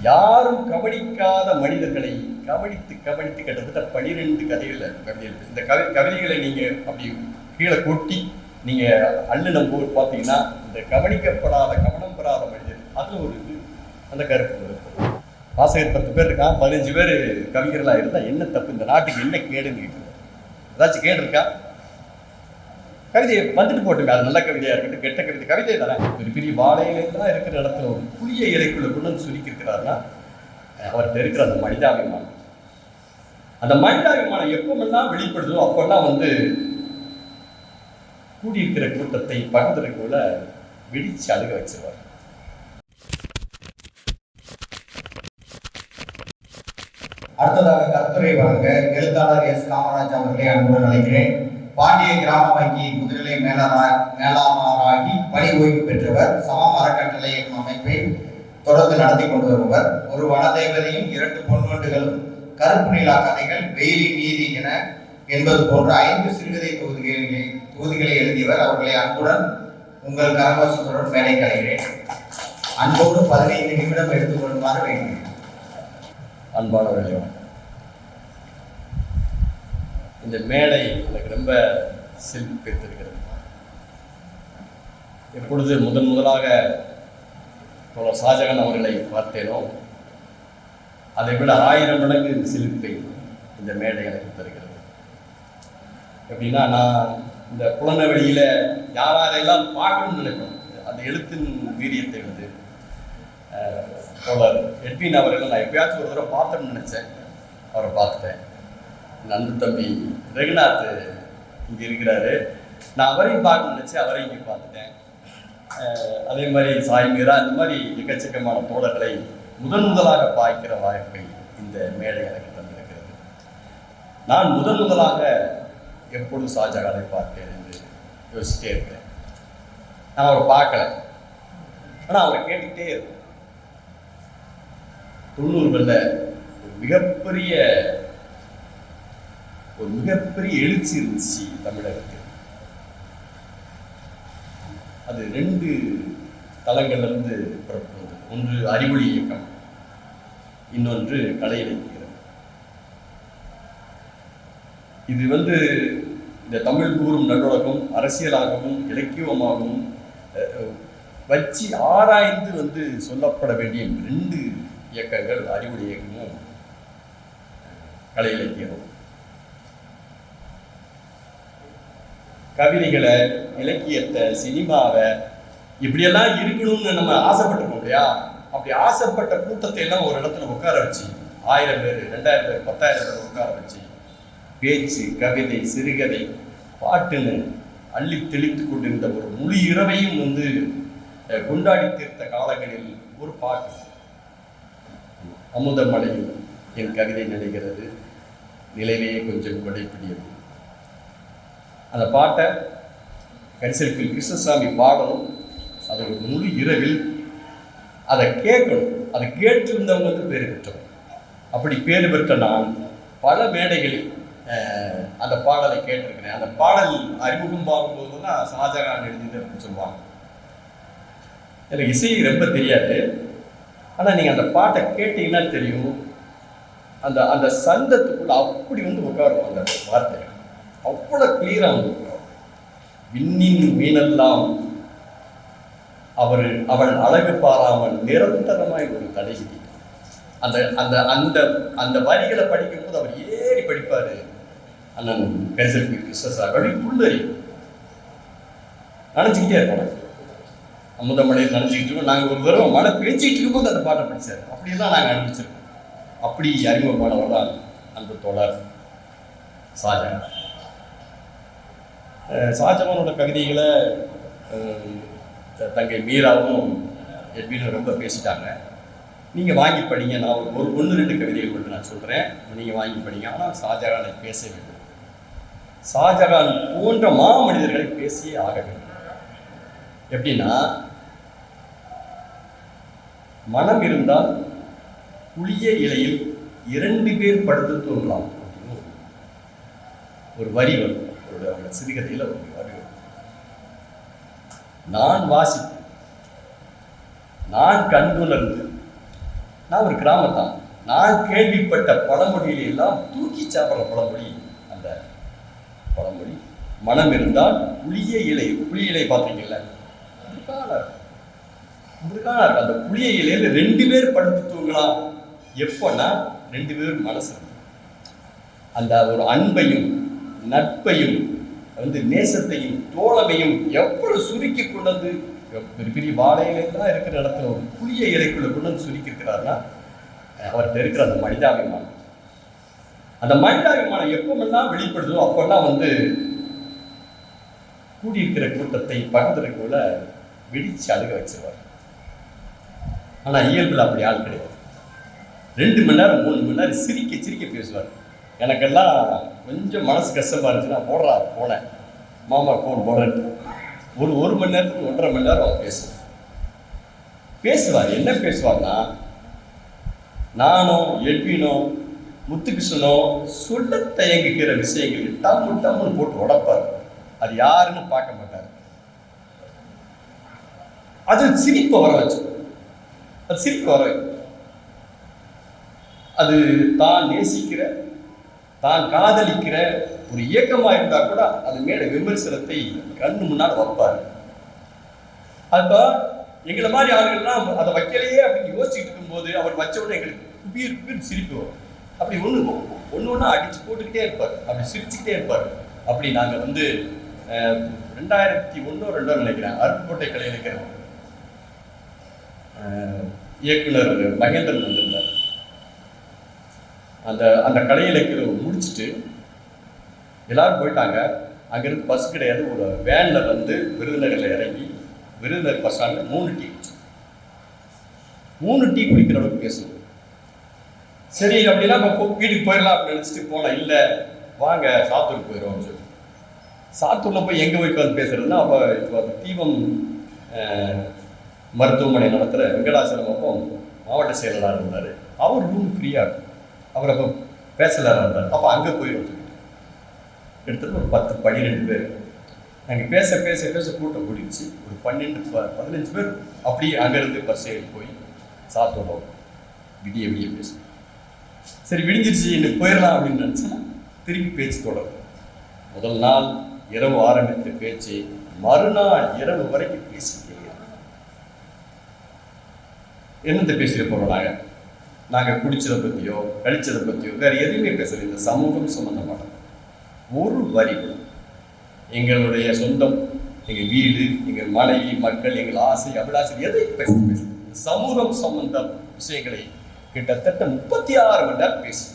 யாரும் கவனிக்காத மனிதர்களை கவனித்து கவனித்து கிட்டத்தட்ட 12 கதைகள் கவிதைகள். இந்த கவிதைகளை நீங்கள் அப்படி கீழே கொட்டி நீங்கள் அள்ளினம் போது பார்த்தீங்கன்னா இந்த கவனிக்கப்படாத கவனம் பெறாத மனிதர் அதில் ஒரு இது அந்த கருத்து இருக்குது. வாசகர் 10 பேர் இருக்கான், 15 பேர் கவிஞர்களாக இருந்தால் என்ன தப்பு, இந்த நாட்டுக்கு என்ன கேடுன்னு கேட்குறது. ஏதாச்சும் கேடு இருக்கா? கவிதையை வந்துட்டு போட்டுங்க, அது நல்ல கவிதையாக இருக்கட்டும் கெட்ட கவிதை தானே. ஒரு பெரிய வாழையிலாம் இருக்கிற இடத்துல ஒரு புளிய இலைக்குள்ள கொண்டு சுருக்கி இருக்கிறாருன்னா அவர்கிட்ட இருக்கிற அந்த மனிதாபிமானம், அந்த மனிதாபிமானம் எப்பமெல்லாம் வெளிப்படுதோ அப்பெல்லாம் கூடியிருக்கிற கூட்டத்தை பக்கத்திற்குள்ள வெடிச்சு அழுக வச்சிருவார். அடுத்ததாக கருத்துரை வழங்க எழுத்தாளர் எஸ். காமராஜ் அவர்களை அன்புடன் அழைக்கிறேன். பாண்டிய கிராம வங்கி முதுநிலை மேலாளராகி பணி ஓய்வு பெற்றவர். சமம் அறக்கட்டளை என்னும் அமைப்பை தொடர்ந்து நடத்தி கொண்டு வருவர். ஒரு வனதேவதையும் 2 பொன்வண்டுகளும், கருப்பு நிலா கதைகள், வெயிலின் நீதி என்பது போன்ற 5 சிறுகதை தொகுதிகளை எழுதியவர். அவர்களை அன்புடன் உங்கள் கரகோஷத்துடன் மேடைக்கு அழைக்கிறேன். அன்போடு 15 நிமிடம் எடுத்துக்கொள்ளுமாறு வேண்டுகிறேன். அன்பானவர்களே, இந்த மேடை எனக்கு ரொம்ப சிலிர்ப்பித்திருக்கிறது. எப்பொழுது முதலாக தோழர் ஷாஜகான் அவர்களை பார்த்தேனோ அதை விட 1000 மடங்கு சிலிர்ப்பை இந்த மேடை எனக்கு தருகிறது. எப்படின்னா, நான் இந்த புலனவெளியில் யாரெல்லாம் பார்க்கணும்னு நினைப்பேன். அந்த எழுத்தின் வீரியத்தை தோழர் எட்வின் அவர்களை நான் எப்பயாச்சும் ஒரு தடவை பார்த்தோம்னு நினச்சேன். அவரை பார்த்துட்டேன். நண்பு தம்பி ரகுநாத் இங்கே இருக்கிறாரு, நான் அவரையும் பார்க்கணும்னு நினச்சேன், அவரையும் இங்கே பார்த்துட்டேன். அதே மாதிரி சாய் மீரா, இந்த மாதிரி எக்கச்சக்கமான தோழர்களை முதலாக பார்க்கிற வாய்ப்பை இந்த மேடை எனக்கு தந்திருக்கிறது. நான் முதலாக எப்பொழுது ஷாஜகானை பார்த்தேன் என்று யோசிச்சுட்டே இருக்கிறேன். நான் அவரை பார்க்கல, ஆனால் அவரை கேட்டுக்கிட்டே இருக்கேன். 90களில் ஒரு மிகப்பெரிய எழுச்சி இருந்துச்சு தமிழருக்கு. அது 2 தளங்கள்லேருந்து புறப்பட்டு வந்தது. ஒன்று அறிவொளி இயக்கம், இன்னொன்று கலை இலக்கியம். இது இந்த தமிழ் கூறும் நல்லுலகம் அரசியலாகவும் இலக்கியமாகவும் வச்சு ஆராய்ந்து சொல்லப்பட வேண்டிய 2 இயக்கங்கள் அறிவொளி இயக்கமும் கலை இலக்கியமும். கவிதைகளை, இலக்கியத்தை, சினிமாவை இப்படியெல்லாம் இருக்கணும்னு நம்ம ஆசைப்பட்டிருக்கோம் இல்லையா? அப்படி ஆசைப்பட்ட கூட்டத்தை எல்லாம் ஒரு இடத்துல உட்கார வச்சு 1000 பேர் 2000 பேர் 10,000 பேர் உட்கார வச்சு பேச்சு, கவிதை, சிறுகதை, பாட்டுன்னு அள்ளி தெளித்து கொண்டிருந்த ஒரு முழு இரவையும் கொண்டாடி தீர்த்த காலங்களில் ஒரு பாட்டு, அமுதமலையில் என் கவிதை நினைக்கிறது, நிலைவே கொஞ்சம் கொடைப்பிடியது. அந்த பாட்டை கரிசல்பில் கிருஷ்ணசாமி பாடணும். அது ஒரு முழு இரவில் அதை கேட்கணும். அதை கேட்டிருந்தவங்க பேர் பெற்றோம். அப்படி பேர் பெற்ற நான் பல மேடைகளில் அந்த பாடலை கேட்டிருக்கிறேன். அந்த பாடல் அறிமுகம் பார்க்கும்போது தான் ஷாஜகான் எழுதியது அப்படின்னு சொல்லுவாங்க. எனக்கு இசை ரொம்ப தெரியாது, ஆனால் நீங்கள் அந்த பாட்டை கேட்டீங்கன்னா தெரியும். அந்த சந்தத்துக்குள்ள அப்படி உட்காரும். அந்த வார்த்தை அவ்வளோ கிளியராக விண்ணின் மீனெல்லாம் அவள் அழகு பாராமல் நிரந்தரமாய் ஒரு தடைகிடி. அந்த அந்த அந்த அந்த வரிகளை படிக்கும்போது அவர் ஏறி படிப்பார். அண்ணன் கரிசல்பி கிருஷ்ணசாமி புல்லறி நினச்சிக்கிட்டே இருப்போம். அமுதமலையில் நினச்சிக்கிட்டு இருக்கோம். நாங்கள் ஒரு தடவை மழை பேச்சிக்கிட்டு இருக்கும்போது அந்த பாட்டை படித்தார். அப்படியெல்லாம் நாங்கள் அனுப்பிச்சிருக்கோம். அப்படி அறிமுகமானவர் தான் அந்த தோழர் ஷாஜகான். ஷாஜகானோட கவிதைகளை தங்கை மீராவும் எட்வினும் ரொம்ப பேசிட்டாங்க. நீங்கள் வாங்கி படிங்க. நான் ஒரு 1-2 கவிதைகள் மட்டும் நான் சொல்கிறேன், நீங்கள் வாங்கி படிங்க. ஆனால் ஷாஜகானை பேச வேண்டும். ஷாஜகான் போன்ற மாமனிதர்களை பேசியே ஆக வேண்டும். எப்படின்னா, மனம் இருந்தால் புளிய இலையில் 2 பேர் படுத்து தோன்றலாம். ஒரு வரி வரும் அவருடைய சிறுகதையில். ஒரு வரி வரும், நான் வாசித்து, நான் கண்டுணர்ந்து, நான் ஒரு கிராமத்தான். நான் கேள்விப்பட்ட பழமொழியில எல்லாம் தூக்கி சாப்பிட்ற பழமொழி அந்த பழமொழி. மனம் இருந்தால் புளிய இலை பார்த்தீங்கல்ல, முருகான அந்த புளிய இலையில 2 பேர் படுத்து தூங்கலாம். எப்போன்னா 2 பேர் மனசு அந்த ஒரு அன்பையும் நட்பையும் நேசத்தையும் தோழமையும் எவ்வளவு சுருக்கி கொண்டு வந்து பெரிய பெரிய வாழையிலாம் இருக்கிற இடத்துல ஒரு புளிய இலைக்குள்ள கொண்டு வந்து சுருக்கி இருக்கிறாருன்னா அவர்கிட்ட இருக்கிற அந்த மனிதாபிமானம். அந்த மனிதாபிமானம் எப்பமெல்லாம் வெளிப்படுதோ அப்பெல்லாம் கூடியிருக்கிற கூட்டத்தை பக்கத்துக்குள்ள வெடிச்சு அழுக வச்சிருவார். ஆனால் இயல்பில் அப்படி ஆள் கிடையாது. 2 மணி நேரம் 3 மணி நேரம் சிரிக்க சிரிக்க பேசுவார். எனக்கெல்லாம் கொஞ்சம் மனசு கஷ்டமாக இருந்துச்சுன்னா போனேன் மாமா ஃபோன் போடுறேன். ஒரு மணி நேரத்துக்கு 1.5 மணி நேரம் பேசுவார். என்ன பேசுவார்னா, நானோ எட்வினோ முத்துகிருஷ்ணனோ சொல்ல தயங்குகிற விஷயங்கள் டம்முன்னு போட்டு உடப்பார். அது யாருன்னு பார்க்க மாட்டார். அது சிரிப்பு வர வச்சு அது தான் நேசிக்கிற தான் காதலிக்கிற ஒரு இயக்கமாக இருந்தால் கூட அது மேல விமர்சனத்தை கண்ணு முன்னால் வைப்பார். அப்போ எங்களை மாதிரி ஆளுகள்லாம் அதை வைக்கலையே அப்படின்னு யோசிச்சுட்டு இருக்கும்போது அவர் வச்ச உடனே எங்களுக்கு குபீர் சிரிப்பு வரும். அப்படி ஒன்று அடிச்சு போட்டுக்கிட்டே இருப்பார். அப்படி சிரிச்சுக்கிட்டே இருப்பார். அப்படி நாங்கள் 2001-2002 நினைக்கிறேன், அருப்புக்கோட்டை கலை இலக்கிற இயக்குனர் மகேந்திரன் வந்திருந்தார். அந்த கலை இலக்கியம் முடிச்சுட்டு எல்லாரும் போயிட்டாங்க. அங்கேருந்து பஸ் கிடையாது. ஒரு வேனில் விருதுநகரில் இறங்கி விருதுநகர் பஸ் ஸ்டாண்டில் 3 டீ குடிக்கிற அளவுக்கு பேசணும். சரி அப்படின்னா இப்போ வீட்டுக்கு போயிடலாம் அப்படின்னு நினச்சிட்டு போனேன். இல்லை வாங்க சாத்தூருக்கு போயிடுவோம்னு சொல்லி சாத்தூரில் போய் எங்கே போய் உட்காந்து பேசுறதுன்னா, அப்போ இப்போ தீபம் மருத்துவமனை நடத்துகிற வெங்கடாசலம் அப்போ மாவட்ட செயலாளர் இருந்தார். அவர் ரூம் ஃப்ரீயாக இருக்கும். அவர் அப்போ பேசலாக இருந்தார். அப்போ அங்கே போயிடும் சொல்லிட்டு எடுத்துகிட்டு ஒரு 10-12 பேர் நாங்கள் பேச பேச பேச கூட்டம் கூடிடுச்சு. ஒரு 12-15 பேர் அப்படியே அங்கேருந்து பஸ் ஏறி போய் சாத்தோம் விடிய பேசும். சரி விடிஞ்சிருச்சு இன்னும் போயிடலாம் அப்படின்னு நினச்சா திருப்பி பேச்சு தொடரும். முதல் நாள் இரவு ஆரம்பித்த பேச்சு மறுநாள் இரவு வரைக்கும் பேசிக்கிட்டே என்னத்தை பேசிட போகிறோம். நாங்கள் குடிச்சதை பற்றியோ கழிச்சதை பற்றியோ வேறு எதுவுமே பேசலை. இந்த சமூகம் சம்பந்தமான ஒரு வரி எங்களுடைய சொந்தம், எங்கள் வீடு, எங்கள் மனைவி, மக்கள், எங்கள் ஆசை அபிலாசை எதை பேச சமூகம் சம்பந்த விஷயங்களை கிட்டத்தட்ட 36 மணி நேரம் பேசு.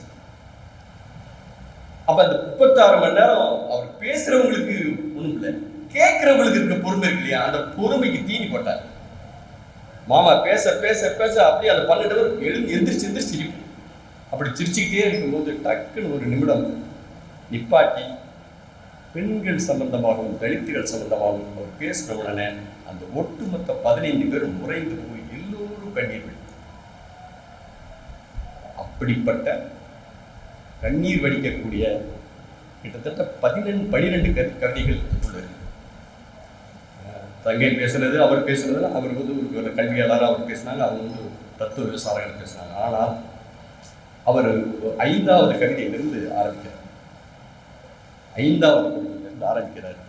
அப்ப அந்த 36 மணி நேரம் அவர் பேசுறவங்களுக்கு ஒண்ணும் இல்லை, கேட்கிறவங்களுக்கு இருக்க பொறுமை இருக்கு இல்லையா, அந்த பொறுமைக்கு தீனி போட்டார். மாமா பேச பேச பேச அப்படியே அந்த 12 பேர் எந்திரிச்சு சிரிப்பு. அப்படி சிரிச்சுக்கிட்டே இருக்கும்போது டக்குன்னு ஒரு நிமிடம் நிப்பாட்டி பெண்கள் சம்பந்தமாகவும் தலித்துகள் சம்பந்தமாகவும் அவர் பேசின உடனே அந்த ஒட்டுமொத்த 15 பேரும் முறைந்து போய் எல்லோரும் கண்ணீர் வடித்தார். அப்படிப்பட்ட கண்ணீர் வடிக்கக்கூடிய கிட்டத்தட்ட 12 கவிதைகள் உள்ளது. தங்கை பேசுனது, அவர் பேசுனது, அவர் ஒரு கல்வியாளராக அவர் பேசினாங்க, அவங்க தத்துவ விசாரங்கள் பேசினாங்க. ஆனால் அவர் 5வது கவிதையிலிருந்து ஆரம்பிக்கிறார். 5வது கவிதையிலிருந்து ஆரம்பிக்கிறார்.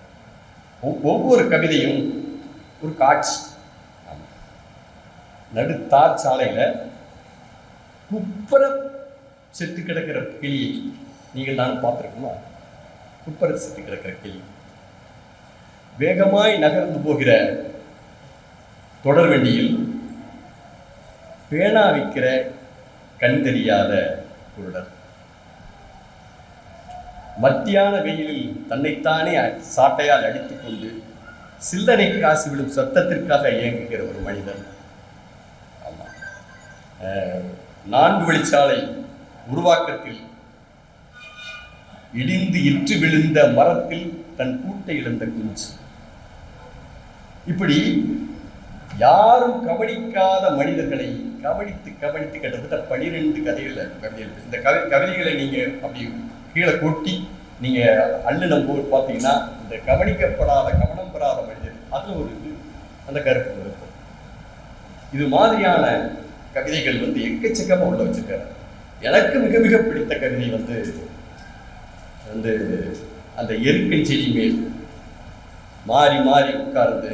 ஒவ்வொரு கவிதையும் ஒரு காட்சி. நடுத்தார் சாலையில குப்பர செத்து கிடக்கிற கிளியை நீங்கள் நான் பார்த்துருக்குமா? குப்பர செத்து கிடக்கிற கிளி வேகமாய் நகர்ந்து போகிற தொடர்வண்டியில் பேனா விற்கிற கண் தெரியாத குருடர், மத்தியான வெயிலில் தன்னைத்தானே சாட்டையால் அடித்துக் கொண்டு சில்லறை காசு விடும் சத்தத்திற்காக இயங்குகிற ஒரு மனிதன். ஆமா, 4 வழிச்சாலை உருவாக்கத்தில் இடிந்து இற்று விழுந்த மரத்தில் தன் கூட்டை இழந்த குஞ்சு. இப்படி யாரும் கவனிக்காத மனிதர்களை கவனித்து கிட்டத்தட்ட 12 கவிதைகள். இந்த கவிதைகளை நீங்க அப்படி கீழே கொட்டி நீங்க அள்ளினம் போது பார்த்தீங்கன்னா இந்த கவனிக்கப்படாத கவனம் பெறாத மனிதர் அதுல ஒரு இது அந்த கருத்து இருக்கும். இது மாதிரியான கவிதைகள் வந்து எக்கச்சக்கமாக உள்ள வச்சிருக்காரு. எனக்கு மிக மிக பிடித்த கவிதை வந்து வந்து அந்த எருக்கன் செடி மேல் மாறி மாறி உட்கார்ந்து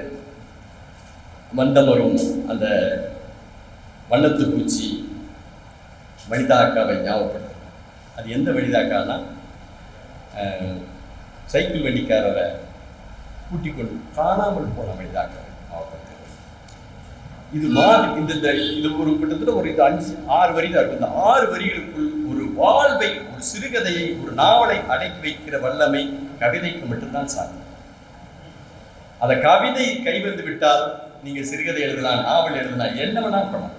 மந்தமரும் அந்த வண்ணத்து பூச்சி வனிதாக்காவை ஞாபகப்படுத்து. அது எந்த வனிதாக்கானா சைக்கிள் வண்டிக்காரரை கூட்டிக் கொண்டு காணாமல் போன வனிதாக்காவை ஞாபகப்படுத்துகிறது. இது மாதிரி இந்த இது ஒரு கிட்டத்தட்ட ஒரு 5-6 வரி தான் இருக்கும். இந்த 6 வரிகளுக்குள் ஒரு வாழ்வை, ஒரு சிறுகதையை, ஒரு நாவலை அடக்கி வைக்கிற வல்லமை கவிதைக்கு மட்டும்தான் சாத்தியம். அந்த கவிதை கைவந்து விட்டால் நீங்கள் சிறுகதை எழுதலாம், நாவல் எழுதலாம், என்ன வேணா பண்ணலாம்.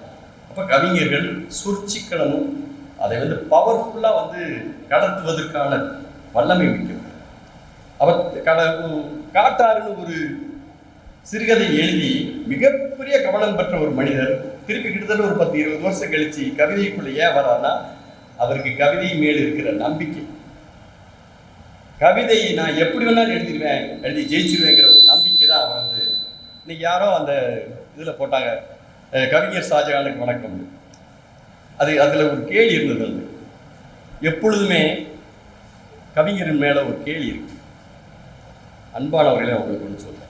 அப்போ கவிஞர்கள் சொற்சிக்கனமும் அதை வந்து பவர்ஃபுல்லாக வந்து கடத்துவதற்கான வல்லமை மிக்கவர். அவர் காட்டாறுன்னு ஒரு சிறுகதை எழுதி மிகப்பெரிய கவனம் பெற்ற ஒரு மனிதர் திருப்பி கிட்டத்தட்ட ஒரு 10-20 வருஷம் கழிச்சு கவிதைக்குள்ள ஏன் வரான்னா அவருக்கு கவிதை மேல் இருக்கிற நம்பிக்கை. கவிதை நான் எப்படி வேணாலும் எழுதிடுவேன், எழுதி ஜெயிச்சிருவேங்கிற ஒரு நம்பிக்கை தான் அவர் வந்து. இன்னைக்கு யாரோ அந்த இதில் போட்டாங்க, கவிஞர் ஷாஜகானுக்கு வணக்கம். அதில் ஒரு கேலி இருந்தது. அது எப்பொழுதுமே கவிஞரின் மேலே ஒரு கேலி இருக்கு. அன்பானவர்களே, அவங்களுக்கு ஒன்று சொல்றேன்.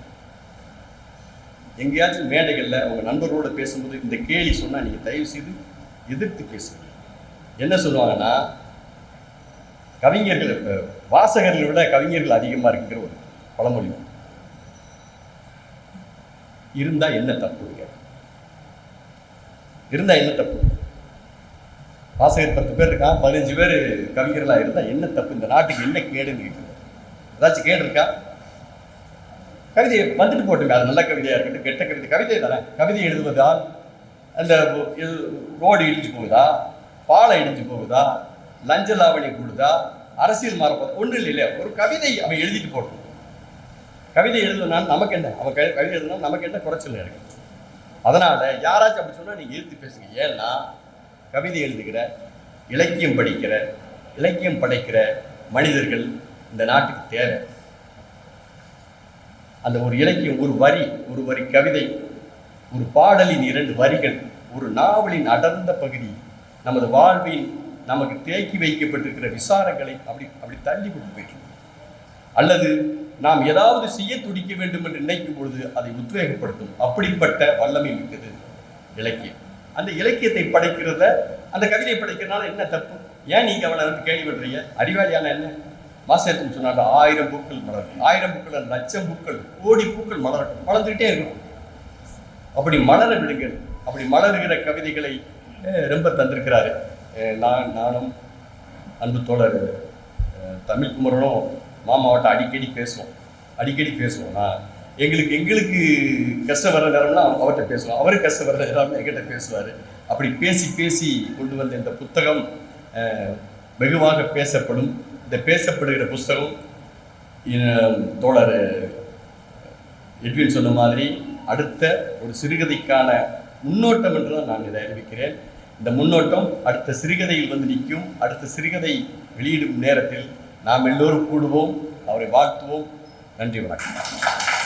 எங்கேயாச்சும் மேடைகளில் உங்கள் நண்பர்களோட பேசும்போது இந்த கேலி சொன்னால் நீங்கள் தயவு செய்து எதிர்த்து பேசுங்க. என்ன சொல்லுவாங்கன்னா, கவிஞர்கள் வாசகர்களை விட கவிஞர்கள் அதிகமாக இருக்குங்கிற ஒரு பழமொழி இருந்தால் என்ன தப்பு? இருந்தால் என்ன தப்பு? வாசகர் 10 பேர் இருக்கா, 15 பேர் கவிஞர்களாக இருந்தால் என்ன தப்பு? இந்த நாட்டுக்கு என்ன கேடுன்னு இருக்குது? ஏதாச்சும் கேடு இருக்கா? கவிதையை வந்துட்டு போட்டுங்க. அது நல்ல கவிதையாக இருக்கட்டும், கெட்ட கவிதை தானே. கவிதை எழுதுவதால் அந்த ரோடு இடிஞ்சு போகுதா, பாலை இடிஞ்சு போகுதா, லஞ்ச லாவணி கூடுதா, அரசியல் மாறப்போதா? ஒன்றும் இல்லையா. ஒரு கவிதை அவன் எழுதிட்டு போட்டோம். கவிதை எழுதுனாலும் நமக்கு என்ன, அவன் கவிதை எழுதுனாலும் நமக்கு என்ன குறைச்சல் இருக்கு. அதனால் யாராச்சும் அப்படி சொன்னால் நீங்கள் எழுத்து பேசுங்க. ஏன்னா கவிதை எழுதுகிற, இலக்கியம் படிக்கிற, இலக்கியம் படைக்கிற மனிதர்கள் இந்த நாட்டுக்கு தேவை. அந்த ஒரு இலக்கியம், ஒரு வரி கவிதை, ஒரு பாடலின் 2 வரிகள், ஒரு நாவலின் அடர்ந்த பகுதி நமது வாழ்வில் நமக்கு தேக்கி வைக்கப்பட்டிருக்கிற விசாரங்களை அப்படி தள்ளி கொண்டு போயிட்டு, அல்லது நாம் ஏதாவது செய்ய துடிக்க வேண்டும் என்று நினைக்கும் பொழுது அதை உத்வேகப்படுத்தும். அப்படிப்பட்ட வல்லமை மிக்கது இலக்கியம். அந்த இலக்கியத்தை படைக்கிறத, அந்த கவிதை படைக்கிறதுனால என்ன தப்பு? ஏன் நீங்கள் அவனை வந்து கேள்வி பண்ணுறீங்க? அறிவாளியான என்ன மாசத்துன்னு சொன்னாங்க, 1000 பூக்கள் மலரும், 1000 பூக்கள், லட்சம் பூக்கள், கோடி பூக்கள் மலரட்டும், வளர்ந்துக்கிட்டே இருக்கும். அப்படி மலர விடுங்கள். அப்படி மலர்கிற கவிதைகளை ரொம்ப தந்திருக்கிறாரு. நானும் அன்பு தோழர் தமிழ் குமரனும் மாமாவட்ட அடிக்கடி பேசுவோம். நான் எங்களுக்கு கஷ்டம் வர்ற நேரம்னா அவர்கிட்ட பேசுவோம், அவருக்கு கஷ்டம் வர்ற நேரம்னா எங்கிட்ட பேசுவார். அப்படி பேசி கொண்டு வந்த இந்த புத்தகம் வெகுவாக பேசப்படும். இந்த பேசப்படுகிற புஸ்தகம் தோழர் எட்வின் சொன்ன மாதிரி அடுத்த ஒரு சிறுகதைக்கான முன்னோட்டம் என்று தான் நான் இதை அறிவிக்கிறேன். இந்த முன்னோட்டம் அடுத்த சிறுகதையில் வந்து நிற்கும். அடுத்த சிறுகதை வெளியிடும் நேரத்தில் நாம் எல்லோரும் கூடுவோம், அவரை வாழ்த்துவோம். நன்றி, வணக்கம்.